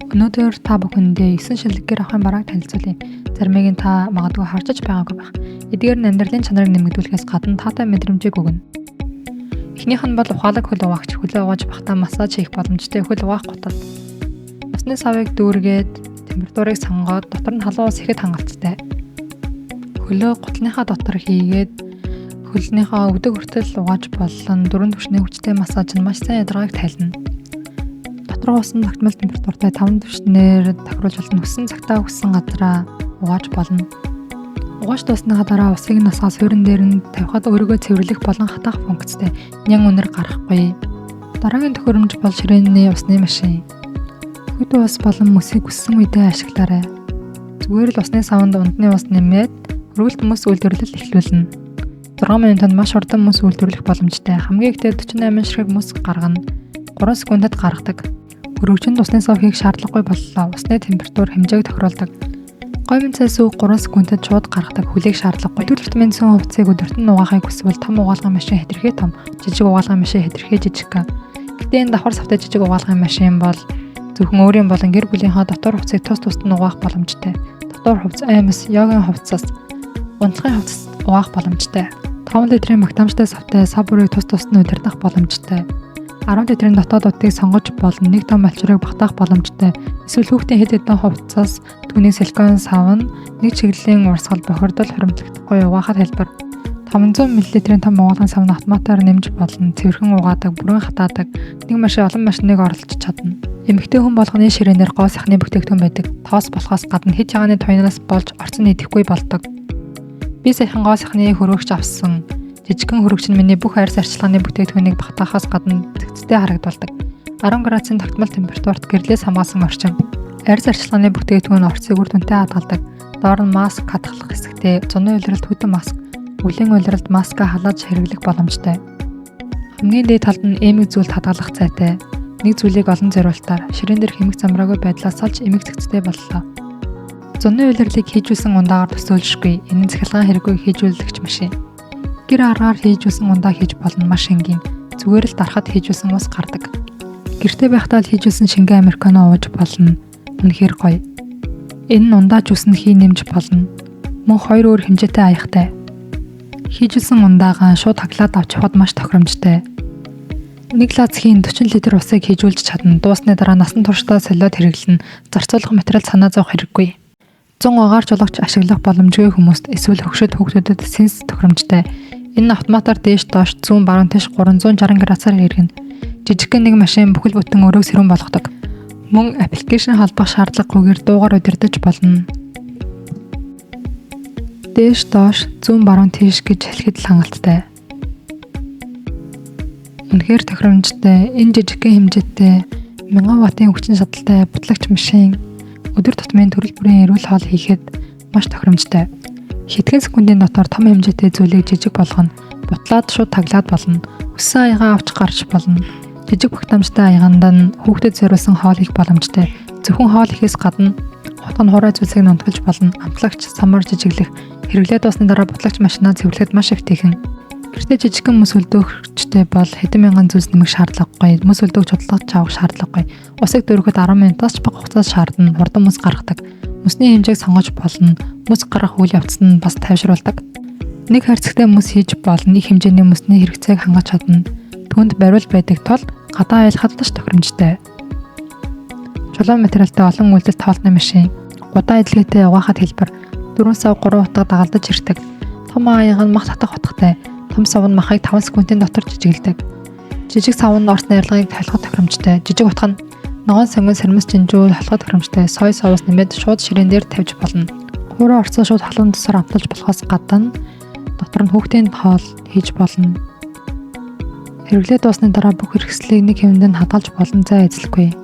Өнөөдөр та бүхэндээ 9 шилдэгээр авахын барааг танилцуулъя. Заримыг нь та магадгүй харж байгаагүй байх. Эдгээр нь амьдралын чанарыг нэмэгдүүлэхээс гадна таатай мэдрэмжийг өгнө. Эхнийх нь бол ухаалаг хөл угаагч хөлөө угааж бахтаа массаж хийх боломжтой хөл угаах гутал. Усны савыг дүүргээд температурыг сонгоод дотор нь халуун ус ихэд хангалттай. Хөлөө гутлынхаа дотор хийгээд хөлнийхөө өвдөг хүртэл угааж болон дөрвөн түвшний хүчтэй массаж нь маш сайн ядаргааг тайлна. Доторгоо усан тогтмол температуртай 5 түвшнээр тохируулж болно. Хүссэн цагтаа хүссэн газараа угааж болно. Угааж дуусныхаа дараа усыг насгаас суурин дээр нь тавихад өөрийгөө цэвэрлэх болон хатаах функцтэй. Нян үнэр гарахгүй. Дараагийн төхөөрөмж бол ширээний усны машин. Хөдөө ус болон мөсийг хүссэн үедээ ашиглаарай. Зүгээр л усны саванд ундны ус нэмээд хөрвөлт мөс үйлдвэрлэл эхлүүлнэ. 6 минутанд маш хурдан мөс үйлдвэрлэх боломжтой. Хамгийн ихдээ 48 ширхэг мөс гаргана. 3 секундэд гаргадаг. Хөрвөгчөнд усны сав хийх шаардлагагүй боллоо. Усны температур хэмжээг тохируулдаг. Гомын цайс үг 3 секундэд шууд гаргадаг. Хүлээх шаардлагагүй. Өдөр тутмын цөөн хувцсыг өдөрт нь угаахыг хүсвэл том угаалгын машин хэтэрхий том, жижиг угаалгын машин хэтэрхий жижиг. Гэтэ энэ давхар савтай жижиг угаалгын машин бол зөвхөн өөрийн болон гэр бүлийнхаа дотор хувцсыг тус тусад нь угаах боломжтой. Дотор хувцс аймс, йогийн хувцсаас унтлагын хувцас угаах боломжтой. 5 литрийн магтаамжтай савтай сав бүрийг тус тусад нь удирдах боломжтой. 10 литрийн дотоод утыг сонгож болон нэг том малчрыг багтаах боломжтой. Эсвэл хүүхдийн хэд хэдэн хувцас түүний силикон савн нэг чиглэлийн урсгал бохирдол хуримтлагдахгүй угаахад хэлбэр. 500 мл-ийн том угаалгын савн автоматар нэмж болно. Цэвэрхэн угаадаг, бүрэн хатаадаг. Нэг машин олон машиныг орлож чадна. Эмэгтэй хүн болгоны ширээнээр гоо сахны бүтээгдэхүүн байдаг. Тоос болохоос гадна хэд ягааны туянаас болж орцон идэхгүй болдог. Би саяхан гоо сахны хөрвөгч авсан. Жижигхэн хөрвөгч нь миний бүх арьс арчилгааны бүтээгдэхүүнийг багтаахаас гадна цэгцтэй харагдуулдаг. 10 градусын тогтмол температурт гэрлээс хамгаалсан орчин. Арьс арчилгааны бүтээгдэхүүн орцыг үр дүнтэй хадгалдаг. Доор нь маск хадгалах хэсэгтээ зуны улиралд хөдөн маск, үлийн улиралд маска халааж хэрэглэх боломжтой. Хамгийн дээд талд нь эмэг зүйлд хадгалах зайтай. Нэг зүйлийг олон зориултаар ширээн дээр хэмэг замраагүй байдлаас салж эмэг цэгцтэй боллоо. Зуны улирлыг хийжүүлсэн ундаагаар төсөөлшгүй. Энэ нь цахилгаан хэрэггүй хийжүүлэгч машин. Гэр аргаар хийжүүлсэн ундаа хийж болно маш энгийн. Зүгээр л дарахад хийжүүлсэн ус гардаг. Гэртээ байхдаа л хийжүүлсэн шингэн американо ууж болно. Үнэхээр гоё. Энэ нь ундаа жүүсэнд хий нэмж болно. Мөн 2 өөр хэмжээтэй аяхтай. Хийжүүлсэн ундаагаа шууд хаглаад авч явахад маш тохиромжтой. Нэг лацхийн 40 литр усыг хийжүүлж чадна. Дуусны дараа насан туршдаа солиод хэрэглэнэ. Зарцуулах материал санаа зовох хэрэггүй. 100 агаар жуулгч ашиглах боломжгүй хүмүүст эсвэл хөгшөд хүүхдүүдэд сенс тохиромжтой. Энэ автоматар дээш доош зүүн баруун тийш 360 градусаар эргэнэ. Жижигхэн нэг машин бүхэл бүтэн өрөөг сэрүүн болгодог. Мөн аппликейшн холбох шаардлагагүйгээр дуугаар удирдах болно. Дээш доош зүүн баруун тийш гэж хэлэхэд л хангалттай. Үнэхээр тохиромжтой. Энэ жижигхэн хэмжээтэй 1000 ваттын хүчин чадалтай бутлагч машин өдөр тутмын төрөл бүрийн эрүүл хоол хийхэд маш тохиромжтой. Хэдхэн секундын дотор том хэмжээтэй зүйлийг жижиг болгоно. Бутлаад шууд таглаад болно. Хүссэн аягаа авч гарч болно. Жижиг багтаамжтай аяганд нь хүүхдэд зориулсан хоол хийх боломжтой. Зөвхөн хоол хийхээс гадна хутганы хураа зүйлсийг нутгалж болно. Амтлагч, самар жижиглэх, хэрэглээд дуусны дараа бутлагч машинаа цэвэрлэхэд маш эвтэйхэн. Гэртээ жижигхэн мөс өлдөөгчтэй бол хэдэн мянган зүйлс нэмэх шаардлагагүй. Мөс өлдөөгч худалдаж авах шаардлагагүй. Усыг дөрөхөд 10 минутаас ч бага хугацаас шаардна. Хурдан мөс гаргадаг. Мөсний хэмжээг сонгож болно. Мөс гаргах үйл явц нь бас тайвшруулдаг. Нэг харьцагтай мөс хийж болно. Их хэмжээний мөсний хэрэгцээг хангаж чадна. Түүнд бариул байдаг тул гадаа айлхад л тохиромжтой. Чулуун материалтай олон үйлдэл тоолны машин. Гудаа эдлгээтэй угаахад хэлбэр 4 сав 3 утга дагалдаж ирдэг. Том аяг нь мах татах утгатай. Том сав нь махыг 5 секундын дотор жижиглэдэг. Жижиг сав нь орц найрлагыг тайлхах тохиромжтой. Жижиг утга нь ногоон сонгон сармис жинжүүл халахад тохиромжтой. Сой соус нэмээд шууд ширээн дээр тавьж болно. Хуурай орцоо шууд халуун тусаар амталж болохоос гадна дотор нь хүүхдийн хоол хийж болно. Хэрэглээд дуусны дараа бүх хэрэгслийг нэг хэмнэнд хадгалж болон зай эзлэхгүй.